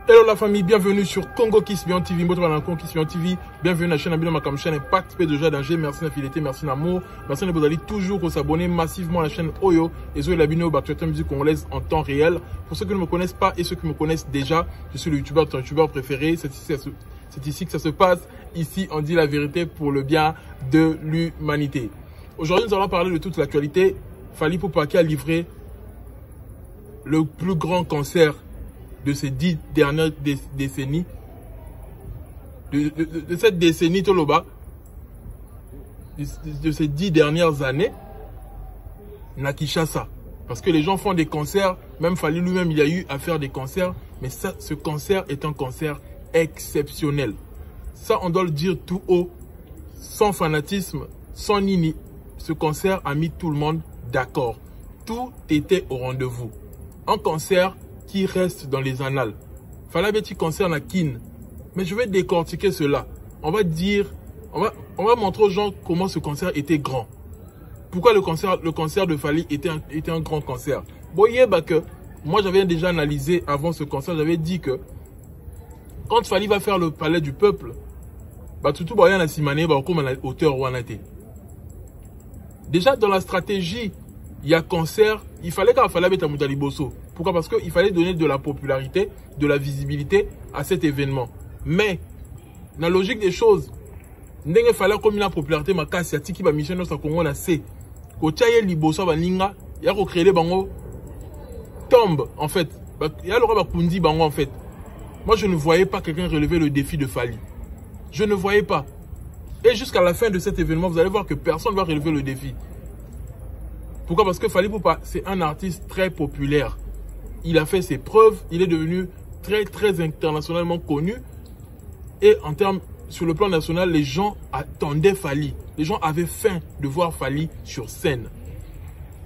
Hello la famille, bienvenue sur Congo Kiss Beyond TV, Congo Kiss Beyond TV, bienvenue à la chaîne Abino Makam chaîne Impact P de Joie d'Angers, merci de la fidélité, merci d'amour, merci de vous aller toujours vous abonner massivement à la chaîne Oyo et Zoé Labino, Batuata musique congolaise en temps réel. Pour ceux qui ne me connaissent pas et ceux qui me connaissent déjà, je suis le youtubeur, ton youtubeur préféré, c'est ici que ça se passe, ici on dit la vérité pour le bien de l'humanité. Aujourd'hui nous allons parler de toute l'actualité. Fally Ipupa qui a livré le plus grand concert de ces 10 dernières décennies, de cette décennie Toloba, de ces 10 dernières années, na Kinshasa. Parce que les gens font des concerts, même Fally lui-même, il a eu à faire des concerts, mais ça, ce concert est un concert exceptionnel. Ça, on doit le dire tout haut, sans fanatisme, sans nini. Ce concert a mis tout le monde d'accord. Tout était au rendez-vous. Un concert qui reste dans les annales. Fally Beti concert à Kin. Mais je vais décortiquer cela. On va dire, on va montrer aux gens comment ce concert était grand. Pourquoi le concert de Fally était un grand concert. Voyez que moi j'avais déjà analysé avant ce concert, j'avais dit que quand Fally va faire le palais du peuple, tout bah, y a Simane, comme à la hauteur où on a été. Déjà dans la stratégie, il y a concert, il fallait qu'à Fally Beti Moutali Bosso. Pourquoi? Parce qu'il fallait donner de la popularité, de la visibilité à cet événement. Mais, dans la logique des choses, il fallait comme une popularité, ma casse, il y a mission dans Congo, on a C. Quand il y a Liboso, il y a créé des bango tombe, en fait. Il y a le Kundi bango, en fait. Moi, je ne voyais pas quelqu'un relever le défi de Fally. Je ne voyais pas. Et jusqu'à la fin de cet événement, vous allez voir que personne ne va relever le défi. Pourquoi? Parce que Fally Ipupa, c'est un artiste très populaire. Il a fait ses preuves, il est devenu très internationalement connu. Et en termes, sur le plan national, les gens attendaient Fally. Les gens avaient faim de voir Fally sur scène.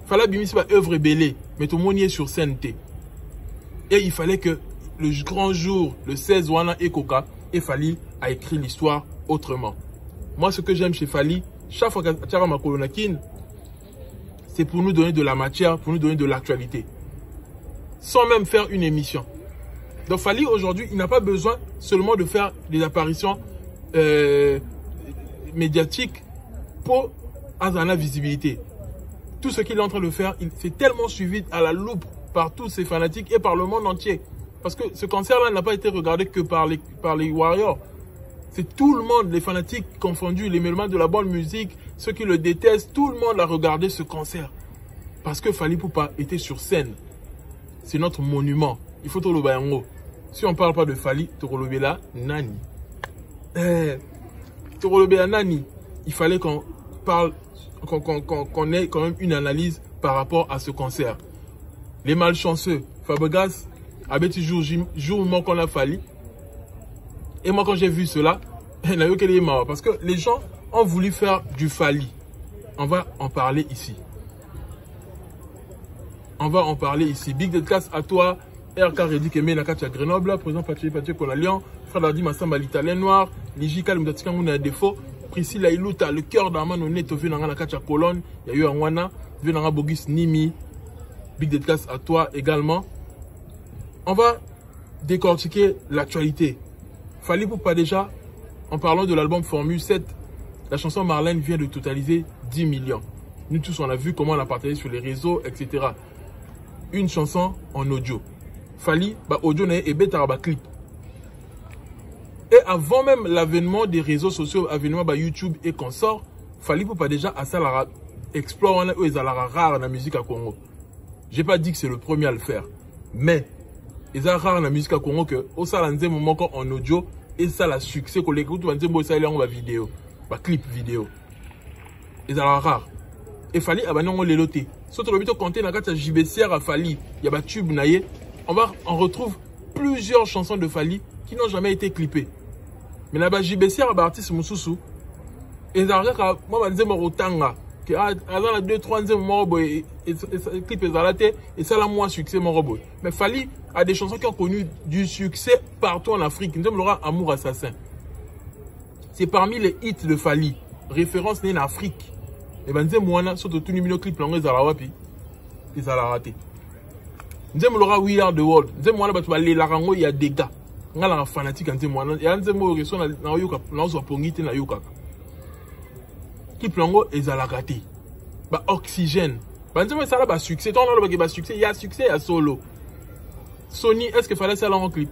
Fally Bimisi va œuvre belé, mais tout le monde est sur scène. Et il fallait que le grand jour, le 16 Wana et Koka, et Fally a écrit l'histoire autrement. Moi, ce que j'aime chez Fally, chaque fois qu'il y a ma colonakin, c'est pour nous donner de la matière, pour nous donner de l'actualité. Sans même faire une émission. Donc Fally aujourd'hui, il n'a pas besoin seulement de faire des apparitions médiatiques pour avoir la visibilité. Tout ce qu'il est en train de faire, il s'est tellement suivi à la loupe par tous ses fanatiques et par le monde entier. Parce que ce concert-là n'a pas été regardé que par les Warriors. C'est tout le monde, les fanatiques confondus, les mélomanes de la bonne musique, ceux qui le détestent, tout le monde a regardé ce concert. Parce que Fally Ipupa était sur scène. C'est notre monument. Il faut tout le bayango. Si on ne parle pas de Fally, Torolobela Nani. Torolobela Nani. Il fallait qu'on parle, qu'on ait quand même une analyse par rapport à ce concert. Les malchanceux, Fabregas, Abeti jour qu'on a Fally. Et moi, quand j'ai vu cela, parce que les gens ont voulu faire du Fally. On va en parler ici. On va en parler ici. Big dédicace à toi, RK Redi Keme Nakatia Grenoble, président Patrick Konalian, frère Dardi Massamba l'Italien noir, Nijika Mdatika Mouna Défaut, Priscilla Iluta, le cœur d'Aman Oneto, Venanga Nakatia Colonne, il y a eu Anwana, Venanga Bogis Nimi. Big dédicace à toi également. On va décortiquer l'actualité. Fally Ipupa déjà, en parlant de l'album Formule 7, la chanson Marlène vient de totaliser 10 millions. Nous tous, on a vu comment on a partagé sur les réseaux, etc. Une chanson en audio. Fally, audio et bêta clip. Et avant même l'avènement des réseaux sociaux, avènement YouTube et consorts, Fally Ipupa déjà à ça la explore les rare dans la musique à Congo. J'ai pas dit que c'est le premier à le faire, mais ils ont rare dans la musique à Congo que au salanze moment en audio et ça la succès que l'écoute va dire ça il en vidéo, clip vidéo. Ils ont rare. Et Fally on les loté. Surtout le but compter dans la JBCR à Fally, il y a tube naïe. On retrouve plusieurs chansons de Fally qui n'ont jamais été clippées. Mais là-bas JBCR à artiste Moussousou. Et ça moi je disais mon tanga que avant la 2-3 mois et clip et ça la moins succès mon robot. Mais Fally a des chansons qui ont connu du succès partout en Afrique. Nous avons l'aura Amour Assassin. C'est parmi les hits de Fally. Référence née en Afrique. Et ben nous avons surtout tout numéro clip langue zalawapi. Et ça l'a raté. Nous avons l'aura We Are the World. Nous avons l'aura il y a des gars. ngala fanatique ante mwana ya nzembo reso na yoka na zo pongite na yoka clip lango ezalaka te ba oxygène ba nzembo ça ba succès ton lo ba succès il y a succès à solo Sony est-ce que fallait ça là en clip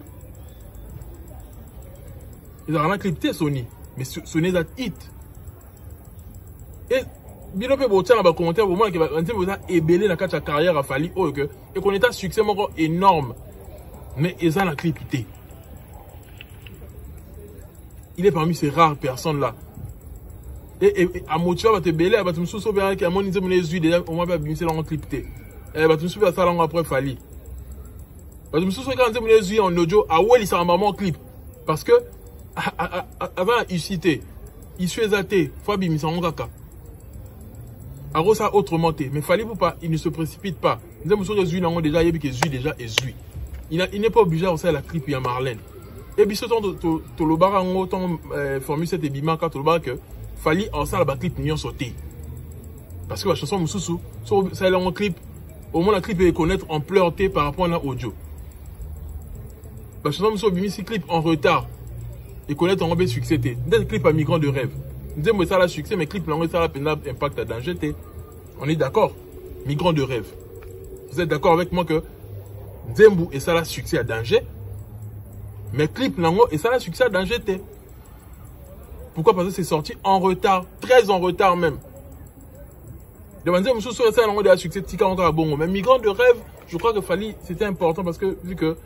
ils ont un clip te Sony mais Sony that hit et bilo pe botia na ba commentaire au moins que ba nzembo ça ebelé na kati carrière a fallu oh que et qu'on était succès moko énorme mais ils ont un clip te. Il est parmi ces rares personnes là. Et à motiver à te belé, à te me souvenir qu'à mon niveau les yeux déjà, on m'a pas mis en clip T. À te me souvenir ça là après Fali. À te me souvenir quand les yeux en audio, à où il s'en maman clip. Parce que avant il citait, il suit zaté, faut bien mis en kaka. À ça autrement té, mais Fali pour pas, il ne se précipite pas. Nous avons les yeux là déjà, il y a que yeux déjà et yeux. Il n'est pas obligé à faire la clip à Marlène. Et puis, ce temps de l'obara en autant formule cette ébima quand l'obara que fallait en ça la clip n'y en sauter. Parce que la chanson Moussoussou, ça est en clip, au moins la clip est connaître en pleurté par rapport à l'audio. La chanson Moussou bimi si clip en retard et connaître en robé succès. Des clips à migrant de rêve. Nous disons ça la succès, mais clip langue ça la peine impact à danger. On est d'accord. Migrant de rêve. Vous êtes d'accord avec moi que Zembu et ça la succès à danger? Mais clip nango et ça a succès à danger. Pourquoi? Parce que c'est sorti en retard, très en retard même. Demandez monsieur sur ça nango de succès tika encore à bongo. Mais migrant de rêve, je crois que fallait c'était important parce que vu que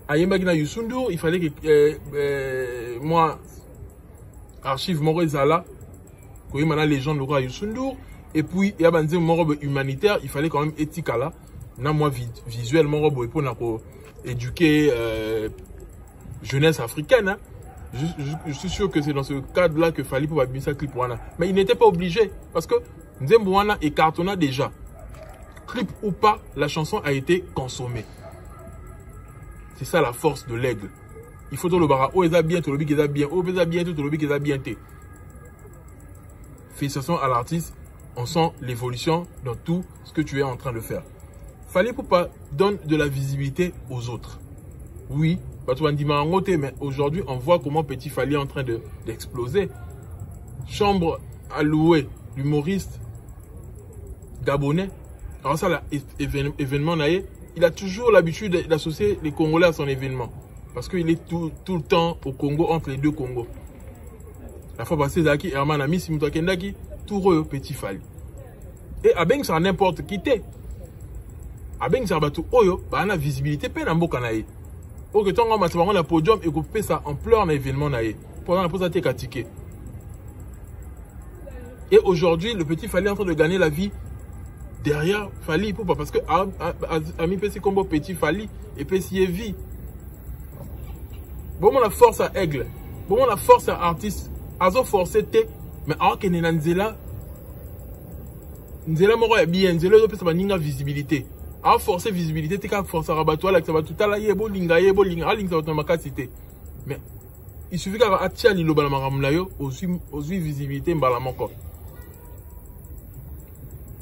Ayembagina Youssou, il fallait que moi archive Moro Zala, que maintenant les gens le roi Youssou et puis il y a banzé Moro humanitaire, il fallait quand même éthique là. Na moi visuellement Moro pour éduquer jeunesse africaine. Hein. Je suis sûr que c'est dans ce cadre-là que fallait pour abîmer ça clip Wana. Mais il n'était pas obligé parce que Nzembouana est cartonna déjà. Clip ou pas, la chanson a été consommée. C'est ça la force de l'aigle. Il faut tout le bara. Oh, il a bien, tout le bic, il a bien. Oh, il a bien, tout le bic, il a bien. Félicitations à l'artiste. On sent l'évolution dans tout ce que tu es en train de faire. Fallait pour pas donner de la visibilité aux autres. Oui, mais aujourd'hui, on voit comment Petit Fally est en train d'exploser. Chambre à louer, l'humoriste gabonais. Alors ça, l'événement, il a toujours l'habitude d'associer les Congolais à son événement. Parce qu'il est tout le temps au Congo, entre les deux Congos. La fois passée, Zaki, Herman Ami, Simuto Kendaki, tout eux, Petit Fally. Et Abeng, ça n'importe qui t'es. Abeng, ça va tout, oyo, bah, on a visibilité, peine en bokanaï. Ok, tant qu'on a le podium et qu'on fait ça en pleurs dans l'événement, pendant la pause à ticket. Et aujourd'hui, le Petit Fally est en train de gagner la vie derrière Fally. Pourquoi? Parce que Ami PC combo Petit Fally et PC vie. Bon, la force à aigle. Bon, la force à artiste. Azo forcé té. Mais alors que Nzela. Nzela moro est bien. Nzela peut ça va visibilité. A forcer visibilité, t'es qu'à forcer à rabattre là, ça va tout à l'heure, yebo linga, ça va te marquer cité. Mais il suffit qu'à attirer l'ilo balamaramlayo, aussi visibilité mbalamanko.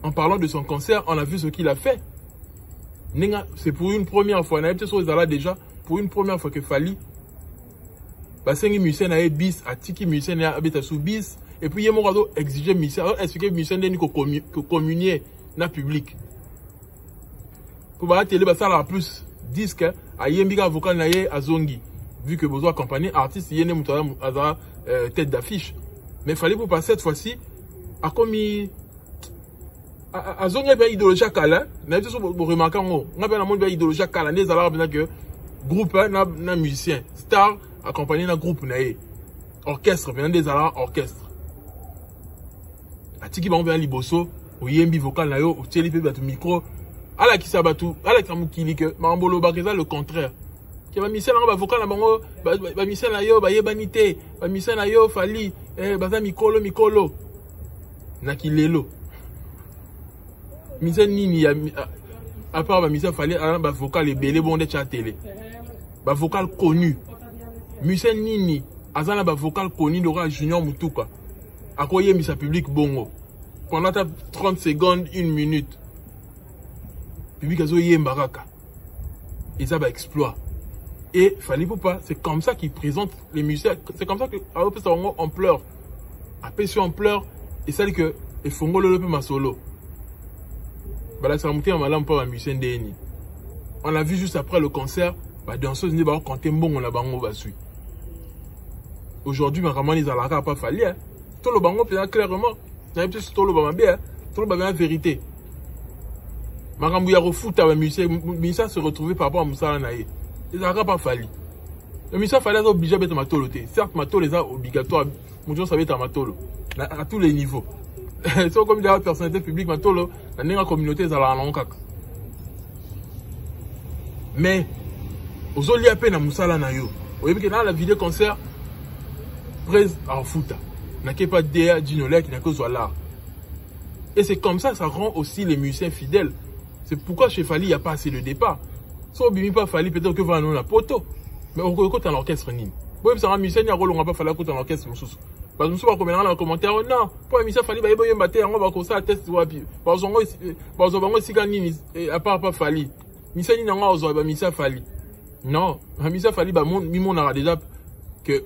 En parlant de son concert, on a vu ce qu'il a fait. C'est pour une première fois, on a été sur les alas déjà, pour une première fois que Fally, Basengi Musen a bis, a Tiki Musen a habité sous bis, et puis Yemo Rado exigeait Musen, alors expliquer Musen n'est que communier dans le public. Pour la télé, ça a plus disque à Yembika vocal naye à Zongi. Vu que besoin accompagner artiste, il y a une tête d'affiche. Mais il fallait pour passer cette fois-ci à comme à Zongi il idéologie kala, n'a pas pour remarquer on a bien un idéologie kala, les alors bien que groupe na musicien star accompagné d'un groupe naye orchestre bien des alors orchestre. A tiki ba on va liboso, au Yembi vocal nayo, au télé pe micro. Ala qui s'abatou, ala qui mukili que mambolo bakeza le contraire. Qui va misser là vocal na bango, ba misser na yo ba yebanité, ba misser na yo Fally, baza mikolo. Na kilelo. Misser nini à part ba misser Fally ala ba vocal et belé bon de chat télé. Ba vocal connu. Misser nini azana ba vocal connu d'Ora Junior Mutuka. Akoye misa public bongo. Pendant 30 secondes, 1 minute. Public a zoyé mbaraka. Et ça va exploit. Et Fally Ipupa, c'est comme ça qu'il présente les musiciens. C'est comme ça que on pleure. Après, si on pleure, et celle que et Fongo le peu ma solo. Bah ça remonté en malam pas un musicien d'Eni. On a vu juste après le concert, bah danseuse ni bah quand bon on a bango va suivre. Aujourd'hui, ma ramani ils a pas Fally. Tout le bango peut clairement. N'a pas tout le bango bien. Tout le bango la vérité. Ma ramou ya refout à musicien se retrouver par rapport à Moussa Naye. Ils a pas Fally. Le musicien Fally est obligé d'être matolo. Certes, matolo est obligatoire. Mon Dieu, ça va être matolo. À tous les niveaux. C'est comme des personnalités publiques, matolo, la communauté, ça va en mais, aux oli à peine à Moussala Nayo. Vous voyez que dans la vidéo concert, presse à Fouta. N'a pas d'IA Djinolek, qui n'a que soit là. Et c'est comme ça que ça rend aussi les musiciens fidèles. C'est pourquoi chez Fally, il n'y a pas assez de départ. Si on ne pas Fally, peut-être que va nous la poto. Mais on écoute un orchestre nîmes. Vous voyez, c'est un musicien, il y a un rôle, on n'a pas fallu écouter un orchestre. Parce que nous sommes dans les commentaires, non, pour un musicien Fally, il y a un bâtiment, on va comme ça, test, parce qu'on va aussi gagner, à part pas Fally. Musicien, il y a un musicien Fally. Non, un musicien Fally, on aura déjà que,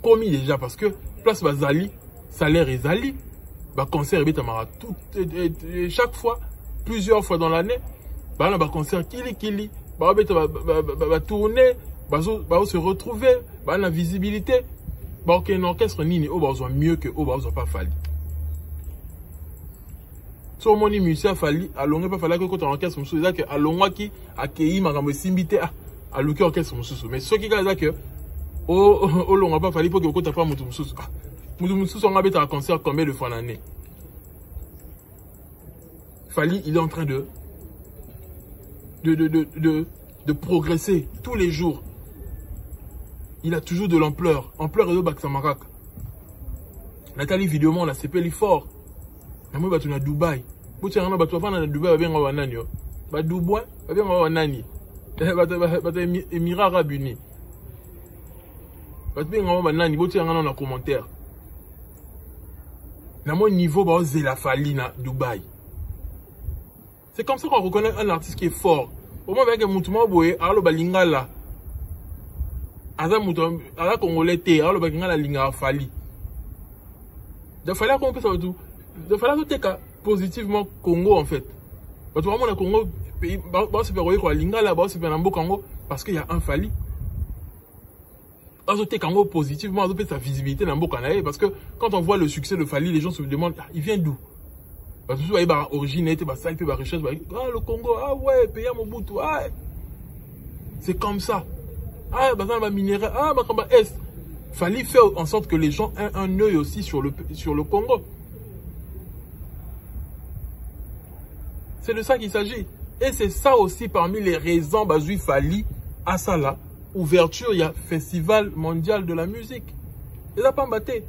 commis déjà, parce que, place Zali, salaire et Zali, concert, chaque fois, plusieurs fois dans l'année, concert, kili, tourner, se retrouver, la visibilité. Un orchestre nini au besoin mieux que au besoin pas Fally. So mon musicien Fally alonga pas Fally que quand orchestre musu ça que alonga qui accueilli makambo simbité à luki orchestre musu mais ce qui gaza que au longa pas Fally pour que quand pas mutu musu mutu musu on a un concert combien de fois l'année. Fally il est en train de progresser tous les jours. Il a toujours de l'ampleur. Ampleur et de Baksamakak. Nathalie vidéo, on a CP fort. Et moi, je suis à Dubaï. Si tu es à Dubaï, tu vas à Nani. Tu Dubaï, tu vas à Nani. Tu vas aux Émirats Arabes Unis. Tu vas à Nani. Tu vas dans commentaire. Dans mon niveau, c'est la Fally à Dubaï. C'est comme ça qu'on reconnaît un artiste qui est fort. Au moment où il y a un mouvement, il y a un ala congolais té ala bakinga la linga Fally de Fally qu'on peut ça tout de Fally tout est positivement Congo en fait parce que vraiment le Congo pays se faire quoi linga là bas se faire nambo Congo parce qu'il y a un Fally azoté Congo positivement azoté sa visibilité nambo Kanaé parce que quand on voit le succès de Fally les gens se demandent il vient d'où parce que il y a origine était ça il peut recherche le Congo ouais pays à Mobutu c'est comme ça. Minéral, est. Fally fait en sorte que les gens aient un œil aussi sur le Congo. C'est de ça qu'il s'agit. Et c'est ça aussi parmi les raisons Bazoui Fally à ça là. Ouverture, il y a Festival mondial de la musique. Il n'a pas embatté.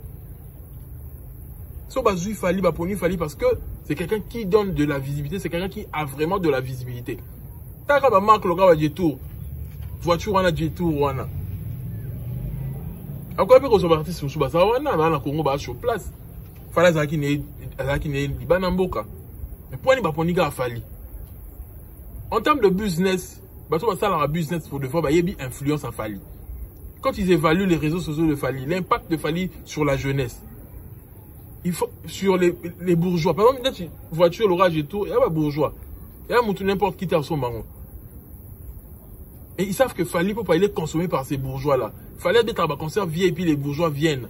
So Bazoui Fally, Fally parce que c'est quelqu'un qui donne de la visibilité, c'est quelqu'un qui a vraiment de la visibilité. T'as qu'à marque le gars du tour. Voiture wana J-Tour wana. Encore plus que ce artiste sur Subasa wana, na Congo ba sur place. Fally zaki ne libana mboka. Mais pour ni ba poniga Fally. En termes de business, bato ba sala business pour de fois ba yebi influence à Fally. Quand ils évaluent les réseaux sociaux de Fally, l'impact de Fally sur la jeunesse. Il faut sur les bourgeois. Par exemple, une voiture l'orage et tout, il y a pas bourgeois. Il y a n'importe qui à son baron. Et ils savent que Fally Ipupa il est consommé par ces bourgeois-là. Fally être à un concert VIP, les bourgeois viennent.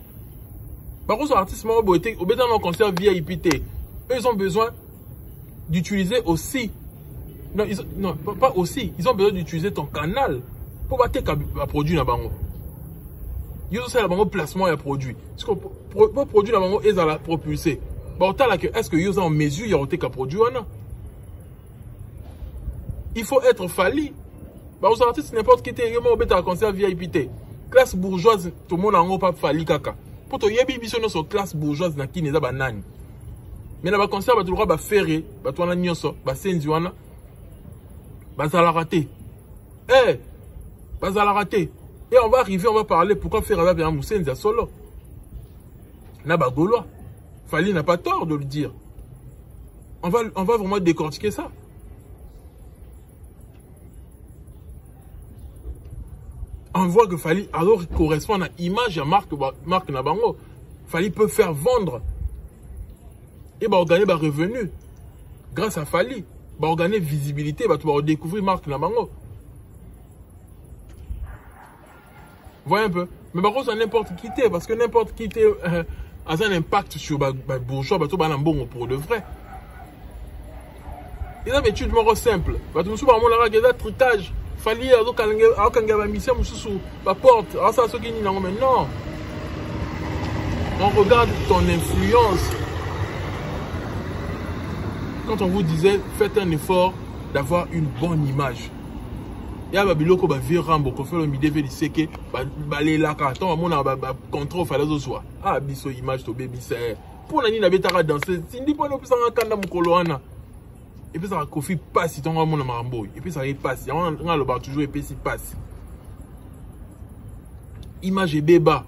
Par contre, les artistes au béton dans un concert VIP, eux, ils ont besoin d'utiliser aussi. Non, pas aussi. Ils ont besoin d'utiliser ton canal pour battre un produit dans le ils ont aussi un placement et un produit. Parce que pour produire dans le ils ont propulsé. Est-ce que ils ont en mesure il y a un produit ou non? Il faut être Fally. Aux artistes, n'importe qui était un concert VIP. Classe bourgeoise, tout le monde n'a pas Fally kaka. Pour toi, il y a une sur classe bourgeoise qui n'est pas nan. Mais dans le concert, tu dois faire, tu dois nyonso, senzi wana, la rater. La rater. Et on va arriver, on va parler pourquoi faire avec un Moussenzi solo. N'a pas Gaulois. Fally n'a pas tort de le dire. On va vraiment décortiquer ça. on voit que Fally alors correspond à l'image à marque Nabango. Fally peut faire vendre et gagner des revenus grâce à Fally. Gagner visibilité, tu vas découvrir marque Nabango. Voyez un peu. Mais par contre, n'importe qui t'es, parce que n'importe qui t'es a un impact sur les bourgeois, pour de vrai. Il y a une étude simple. Tu me souviens, il y a un trucage. Fally, il y a un mission sur la porte. Mais non. On regarde ton influence. Quand on vous disait, faites un effort d'avoir une bonne image. Il y a des gens qui ont Rambo, qui ont fait le midi, qui ont fait le contrôle. Ah, biso image, to baby, c'est. Pour la nuit, il y a dansé. Si on a un et puis ça va Kofi passe, si on a un Rambo. Et puis ça va passer. On a le bar toujours et puis ça passe. Image et béba.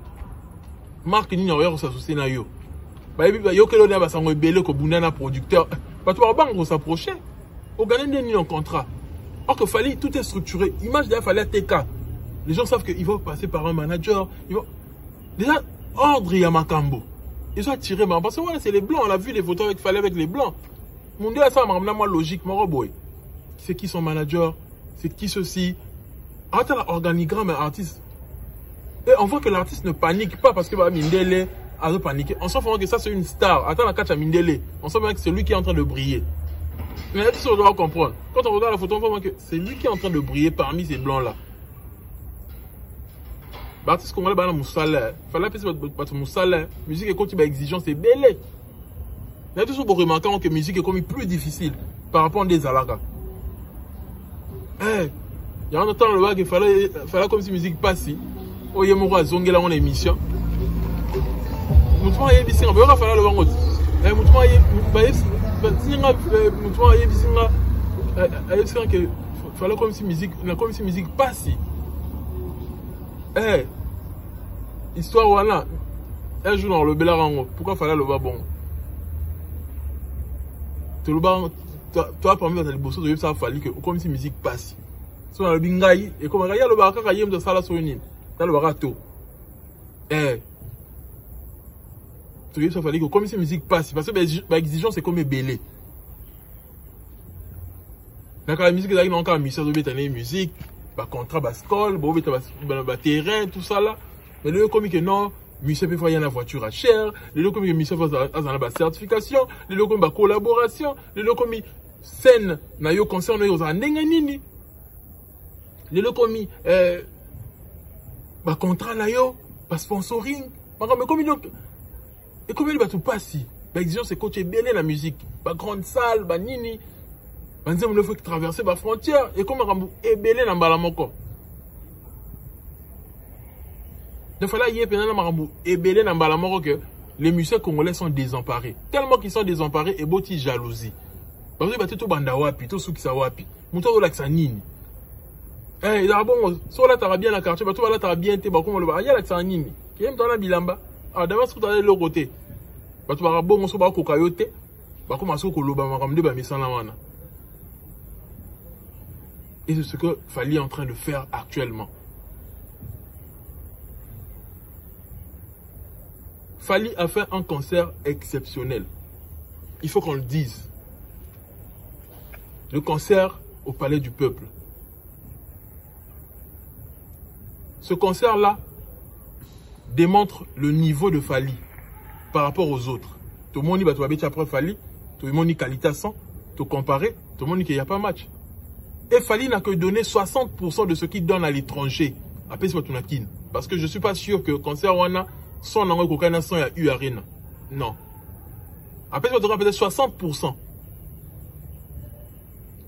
Marque ni n'aurait s'associer na yo. Yo que l'on a ça on belé ko bundana producteur. Pas toi banque on s'approcher. Au gagner ni un contrat. Or que Fally tout est structuré. Image déjà Fally TK. Les gens savent qu'ils vont passer par un manager. Ils vont déjà ordre ya makambo. Ils sont attirés parce que voilà c'est les blancs. On a vu les photos avec Fally avec les blancs. Mon Dieu ça m'a moi logique mon boy. C'est qui son manager? C'est qui ceci? Attends l'organigramme artiste. Et on voit que l'artiste ne panique pas parce que Mindele a paniqué. On s'en fout que ça c'est une star. Attends la catch à Mindele. On sent bien que c'est lui qui est en train de briller. Mais là, on doit comprendre. Quand on regarde la photo, on voit que c'est lui qui est en train de briller parmi ces blancs-là. L'artiste congolais, il Moussala. Il fallait appeler Moussala. Musique est comme exigence, c'est belé. Il y a toujours pour remarquer que la musique est comme plus difficile par rapport à des alagas. Il y a un temps, le il fallait comme si la musique passe. Oh, il y a mon zongé là en émission. Moutouma yé bisinga, mais on va faire le bango. Moutouma yé, moutouma yé bisinga, ayé que fallait comme si musique passe. Histoire voilà, un jour dans le Belarango, pourquoi fallait le bon? Tu le bango, toi parmi les bossos de ça fallait que comme si musique passe. Sur le bingaï et comme il y a le baraka kayem de sala sonin. Dans le barato. Tu vois, ça fallait que comme si la musique passe, parce que l'exigence c'est comme belé. La musique, il y a encore une mission de musique, contrat, bascol, terrain, tout ça là. Mais le comme que non, musique peut faire la voiture à cher, le comme que musique fait la certification, le comme la collaboration, le comme scène, na yo concert, na yo za nenganini. Le comme contrat na yo, sponsoring, mais comme donc. Et comment il va tout passer? L'exigence c'est coacher bien la musique. Grande salle, nini. On ne faut que traverser la frontière. Et comment on est belé dans Balamoko? Il fallait y aller dans Balamoko que les musiciens congolais sont désemparés. Tellement qu'ils sont désemparés et beaucoup de jalousie. Parce que tout banda wapi, tout ceux qui sont wapi. Mouton de l'accent nini. Il a bon, soit là t'as bien la quartier, toi là t'as bien été, comme on le voit, il y a l'accent nini. Qui aime dans la bilamba. Ah, d'abord, ce que tu as de l'autre côté. Tu vas bon, on se bat au cocayote. Comme on et c'est ce que Fally est en train de faire actuellement. Fally a fait un concert exceptionnel. Il faut qu'on le dise. Le concert au Palais du Peuple. Ce concert-là démontre le niveau de Fally par rapport aux autres. Tout le monde va te après Fally, tout le monde dit qualité 100, te comparer, tout le monde dit qu'il n'y a pas match. Et Fally n'a que donné 60% de ce qu'il donne à l'étranger. Parce que je ne suis pas sûr que le concert Wana, son langue cocaïne, son y a Arena. Non. Après, peut-être 60%.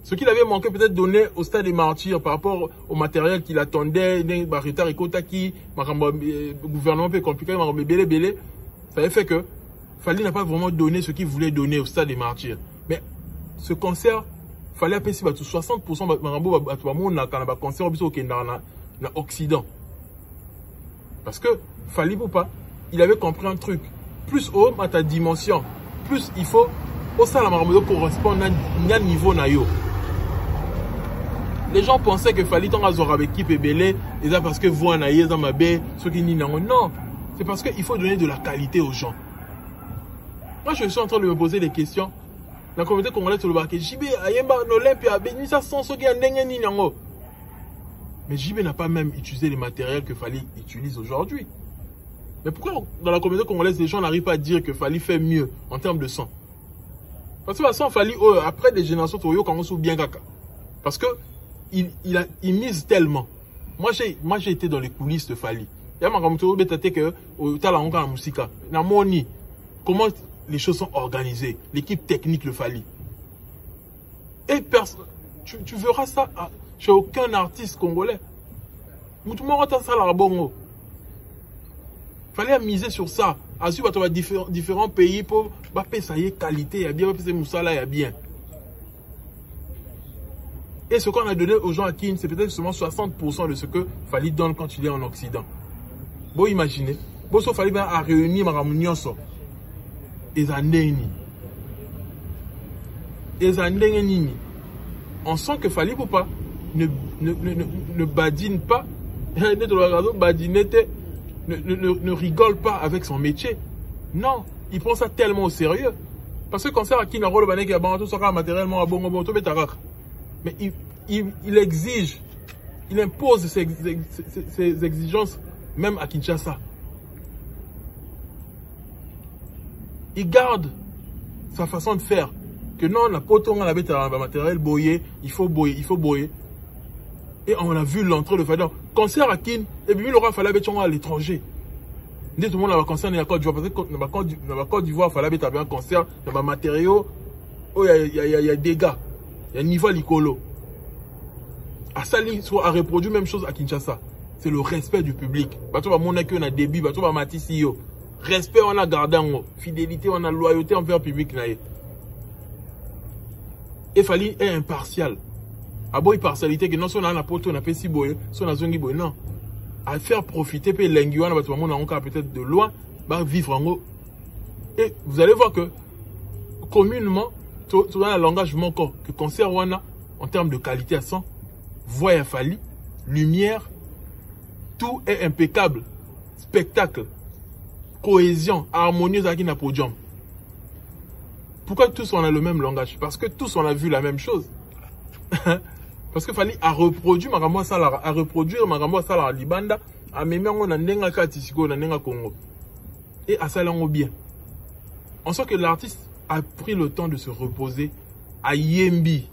Ce qu'il avait manqué peut-être donner au Stade des Martyrs par rapport au matériel qu'il attendait, le gouvernement peut compliquer, ça avait fait que Fally n'a pas vraiment donné ce qu'il voulait donner au Stade des Martyrs. Mais ce concert, Fally a payé 60% de concert dans l'Occident. Parce que Fally Poupa, il avait compris un truc. Plus haut à ta dimension, plus il faut au sein de la correspond à un niveau nayo. Les gens pensaient que fallait tant avoir avec équipe et belé, et ça parce que vous en avez dans ma baie, ceux qui n'y n'ont non. C'est parce qu'il faut donner de la qualité aux gens. Moi, je suis en train de me poser des questions. La communauté congolaise sur le bac, JB, Ayemba, Olympia, Benissa, sans ceux qui ont n'engagé n'engo. Mais JB n'a pas même utilisé les matériels que Fally utilise aujourd'hui. Mais pourquoi dans la communauté congolaise, les gens n'arrivent pas à dire que Fally fait mieux en termes de son? Parce que sans Fally, après des générations, quand on bien caca. Parce que il mise tellement. Moi, j'ai été dans les coulisses de Fally. Il y a ma communauté que la musique. Comment les choses sont organisées, l'équipe technique le Fally. Et tu verras ça chez aucun artiste congolais. Tout le monde a ça là bongo. Fallait miser sur ça. Ensuite, tu vas différents pays pour payer ça y est qualité, il y a bien, payer moussala, il y a bien. Et ce qu'on a donné aux gens à Kin, c'est peut-être seulement 60% de ce que Fally donne quand il est en Occident. Bon, imaginez. Bon, il fallait bien réunir ma réunion. On sent que Fally Poupa ne badine pas, ne rigole pas avec son métier. Non, il prend ça tellement au sérieux. Parce que quand c'est à qui n'a pas le qui a tout ça matériellement à bon bon tout mais il exige, il impose ses exigences même à Kinshasa. Il garde sa façon de faire. Que non, la poton, on avait un matériel boyé, il faut boyer. Et on a vu l'entrée de Fally. Concert à Kin, et puis il aura fallu être à l'étranger. Dès tout le monde a un concert dans la Côte d'Ivoire. Parce que dans la Côte d'Ivoire, il fallait un concert, il y a un matériau, il y a des gars, il y a un niveau licolo. À Sali, soit à reproduire même chose à Kinshasa. C'est le respect du public. Bato va mon accueil, on a début, bato va matisi yo. Respect, on a gardé en fidélité, on a loyauté envers le public. Et Fally est impartial. À boy partialité que non si on a un apôtre, on a fait si boy, si on a zongi boy, non. À faire profiter puis l'enguiwan, on a encore peut-être de loin, va vivre en haut. Et vous allez voir que communément, tout un langage manquant que concert wana en termes de qualité à son, voix à Fally, lumière, tout est impeccable, spectacle, cohésion, harmonieuse avec un podium. Pourquoi tous on a le même langage? Parce que tous on a vu la même chose. Parce que Fally a reproduit Marambo Salara, a reproduire Marambo Salara Libanda, a même on a nenga katisiko, na nenga Congo. Et à ça bien. On sent que l'artiste a pris le temps de se reposer à Yembi.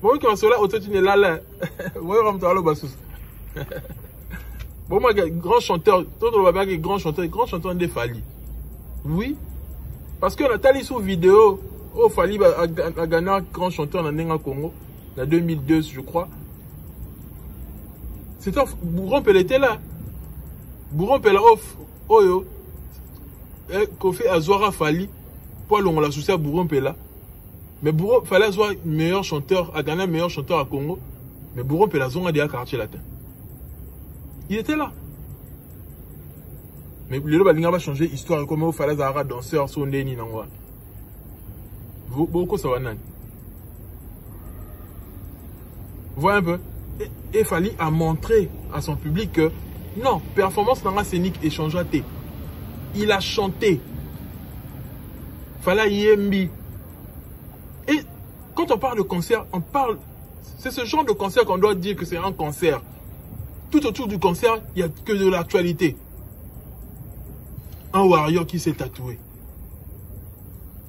Bon, quand cela, autant tu n'es là. Bon, moi, grand chanteur, tout le monde grand chanteur de Fally. Oui. Parce que la tali sur vidéo, oh, Fally a gagné un grand chanteur dans Nenga Congo, en 2002, je crois. C'était Bourron Pelle était là. Bourron Pelle off, oh yo. Kofi Azwara Fally, pour l'on l'a souci à Bourron Pelle. Mais Bourron fallait avoir meilleur chanteur, a gagné un meilleur chanteur à Congo. Mais Bourron Pelle a déjà quartier latin. Il était là. Mais le Balinga va changer histoire comme il fallait avoir danseur sur Ndeni Nangwa. Beaucoup ça va nan. Voilà un peu. Et Fally a montré à son public que non, performance dans la scénique et change. Il a chanté. Fally Yembi. Et quand on parle de concert, on parle. C'est ce genre de concert qu'on doit dire que c'est un concert. Tout autour du concert, il n'y a que de l'actualité. Un warrior qui s'est tatoué.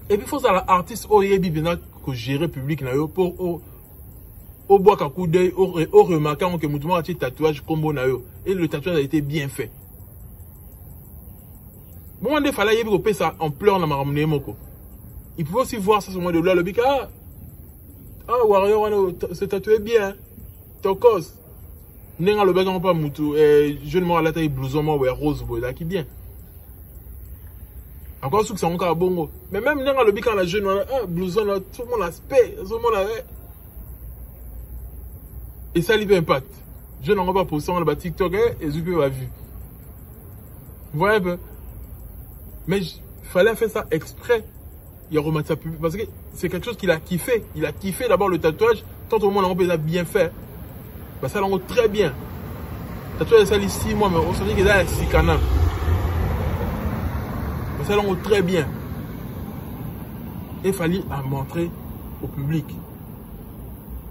Et puis il faut que l'artiste que gérer public pour au bois qu'un coup d'œil, au remarquant que Moutouma a un tatouage combo nayo. Et le tatouage a été bien fait. Bon, il fallait que ça en pleurs dans ma ramener moko. Il pouvait aussi voir ça sur moi de là le bic. Ah, warrior s'est tatoué bien. Tokos. Nenga le bagan pas moutou. Jeune mort à la taille blouson moi ouais rose boy là qui bien. Encore sous que ça encore bongo. Mais même nenga le bic quand la jeune blouson là tout le monde l'aspect, tout le monde là. Et ça lui fait impact. Je n'en pas pour ça on le TikTok et Zupi va vu. Vous voyez un peu. Mais il fallait faire ça exprès. Il a remettre ça public parce que c'est quelque chose qu'il a kiffé. Il a kiffé d'abord le tatouage Tant au monde, on peut bien fait. Bah, ça, on très bien. Tatouage, ça, les 6 mois, mais on se dit qu'il y a 6 canaux. Mais ça, on très bien. Il fallait montrer au public.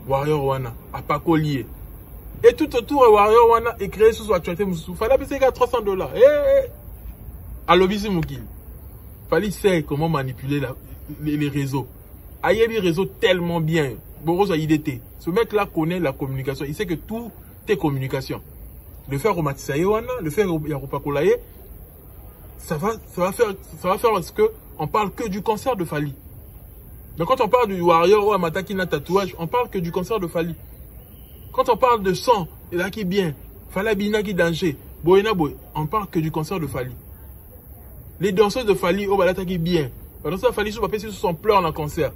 Warrior Wana, à pas collier. Et tout autour, Warrior Wana est créé sous actualité. Il fallait payer $300. À l'obisi Moukil. Il fallait savoir comment manipuler les réseaux. Il y a des réseaux tellement bien. Boros a IDT. Ce mec-là connaît la communication. Il sait que tout est communication. Le faire au Matisaye Wana, le faire au Yaropakolaye, ça va faire ce que on parle que du cancer de Fali. Donc quand on parle du Warrior ou Amataki na tatouage, on parle que du cancer de Fali. Quand on parle de sang, il a qui bien, Falabina qui danger, Boyena Boy, on parle que du cancer de Fali. Les danseuses de Fali, oh balata qui bien. Les danseuses de Fali sont pas sous son pleur dans le cancer.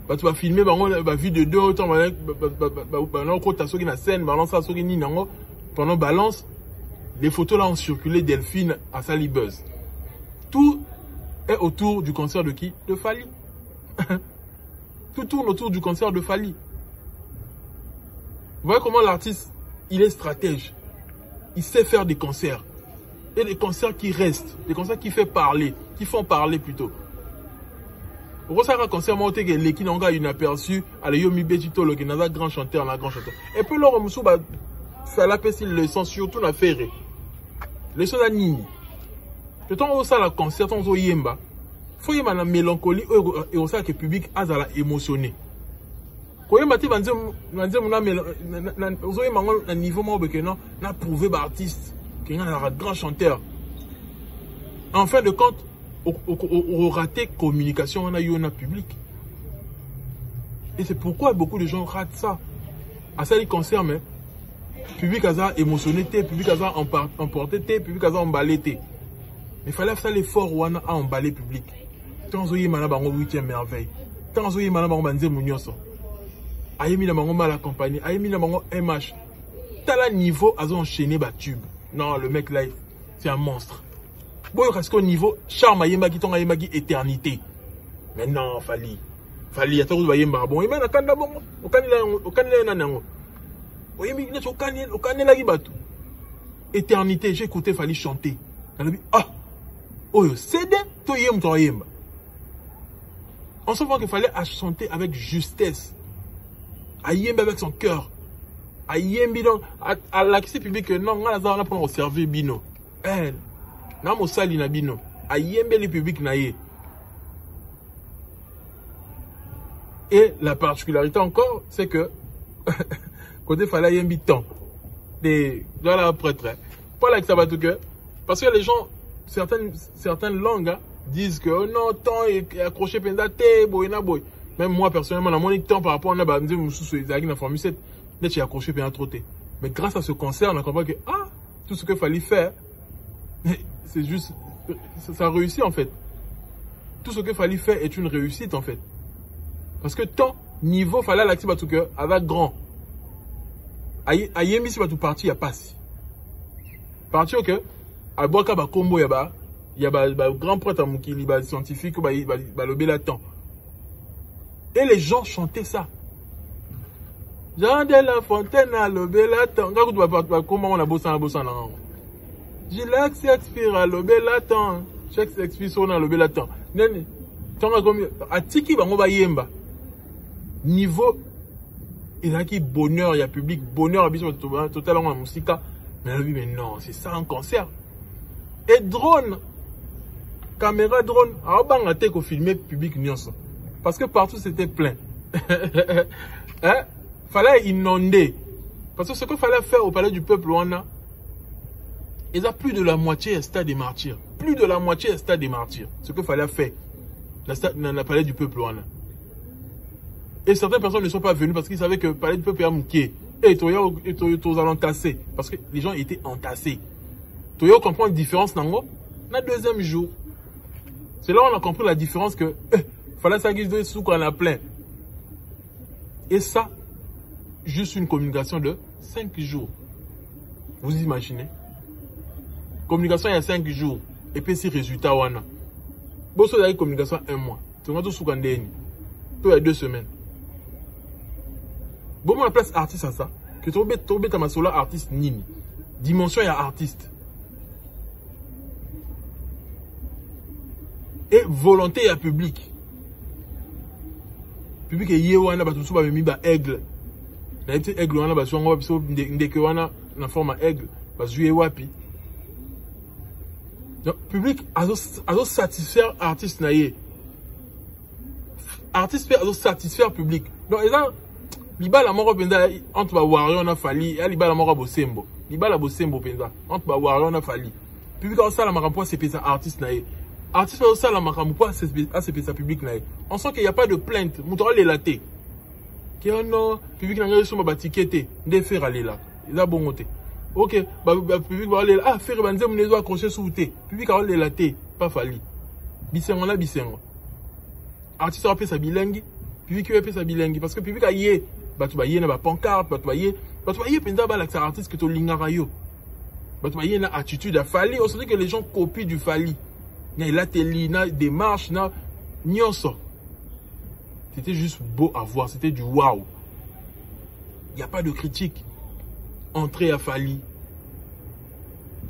Bah tu vas filmer, bah vu de 2 autant, bah t'as ceux qui na scène, balance ça ceux qui ni nango, pendant balance, les photos là ont circulé Delphine à Salibuzz. Tout est autour du cancer de qui? De Fali. Tout tourne autour du cancer de Fali. Vous voyez comment l'artiste, il est stratège. Il sait faire des concerts. Et des concerts qui restent. Des concerts qui font parler. Qui font parler plutôt. Vous voyez un concert, moi, qui n'a une aperçu à l'Yomi Betito, qui n'a pas grand chanteur, un grand chanteur. Et puis, là, on fait la paix, le sens surtout la ferré. Les choses à Nini. Le temps où ça la concert, on zo yemba. Faut yemba la mélancolie et on sait que le public a la émotionné. Quand yemba ti banze mona zo yemba un niveau moi que non, n'a prouvé par artiste qu'il y a un grand chanteur. En fin de compte, au raté communication on a eu un public. Et c'est pourquoi beaucoup de gens ratent ça. À ça les concerts mais public a émotionné, public a emporté, public a emballé. Mais il fallait faire l'effort à emballer le public. Tant que vous avez 8e merveille. Tant que vous avez banze mounyoso. Aïe mi na bango mal accompagné. Aïe mi na bango MH. T'as le niveau à enchaîner ba tube. Non, le mec là, c'est un monstre. Bon, il reste au niveau charme ayemba qui ton ayemba qui éternité. Mais non, Fali. Fali, attends, vous voyez bon. Il m'a nakanda bon. Aucun nanango. Oui, mais aucun la gibatu. Éternité, j'ai écouté Fali chanter. Ah! Oh, c'est to yem to yemba. On se voit qu'il fallait chanter avec justesse. À yemba avec son cœur. À yembi donc, à l'accès public, non, on a la pour observer bino. Elle, n'a mo sali na bino. À yembe le public na ye. Et la particularité encore, c'est que, côté fallait yembi temps. Des, dans la prêtre. Pas là que ça va tout que, parce que les gens, certaines langues hein, disent que oh non, temps est accroché pendate, boyna boy. Même moi personnellement, dans mon temps par rapport à la Formule 7, j'ai accroché pendant trop. Mais grâce à ce concert, on a compris que tout ce qu'il fallait faire, c'est juste, ça réussit en fait. Tout ce qu'il fallait faire est une réussite en fait. Parce que tant niveau fallait l'activer tout que avec grand. Ayemi si va tout parti, il y a pas si. Parti ok. À Boaka ba combo il y a grand prêtre qui est scientifique le Bélaton. Et les gens chantaient ça. Jean de la Fontaine à le Bélaton. Comment on a bossé là. Gilac Shakespeare à le Bélaton. Shakespeare son à le Bélaton. Nene. Tonga comme atiki bango ba yemba. Niveau il y a qui bonheur, il y a public bonheur totalement en musique. Mais non, c'est ça un concert. Et drone, caméra drone, on a été filmé public nyonso. Parce que partout c'était plein. Hein? Fallait inonder. Parce que ce qu'il fallait faire au palais du peuple, on a. Il y a plus de la moitié à stade des martyrs. Plus de la moitié à stade des martyrs. Ce qu'il fallait faire dans le palais du peuple, on a. Et certaines personnes ne sont pas venues parce qu'ils savaient que le palais du peuple est mouqué. Et ils ont entassé. Parce que les gens étaient entassés. Tu comprends la différence dans le deuxième jour. C'est là où on a compris la différence que fallait ça qu'ils doivent sous qu'on a plein. Et ça, juste une communication de 5 jours. Vous imaginez? Communication il y a 5 jours. Et puis c'est résultat on a. Bon, ça communication 1 mois. Tu vas tout sous qu'on il y a 2 semaines. Bon, la place artiste à ça. Que tu as ma sola artiste nini. Dimension, il y a artiste. Et volonté, il y a public. Public est yéwana, bah tout ça, bah mis bah aigle. La petite aigle, on a bah souvent, dès que on a la forme aigle, bah jouer wapi. Donc, public, a satisfaire artiste naïe. Artiste peut satisfaire public. Donc, et là, liba la mort penza entre ba warrior na fali, et liba la mort bosembo. Liba la bosembo penza entre ba warrior na fali. Public a ça la marampo c'est pesa artiste naïe. Artiste a ça la marampo c'est pesa public naïe. On sent qu'il n'y a pas de plainte. Moutora les laté. Qui non, public n'a sur ma tiquette, de faire aller là. Il a bon côté. Ok, public va aller là. Ah, faire banze mon les accrocher sous thé. Public a les laté, pas fali. Bisengo la bisengo. Artiste a fait sa bilingue, public a fait sa bilingue parce que public a yé, tu vas yé na ba pancarte, tu vas yé penza ba l'accent artiste que tu lingara yo. Tu vas yé na attitude à fali, on se dit que les gens copient du fali. Na il a télé, na démarche, na nyonso. C'était juste beau à voir, c'était du waouh. Il n'y a pas de critique. Entrée à Fali,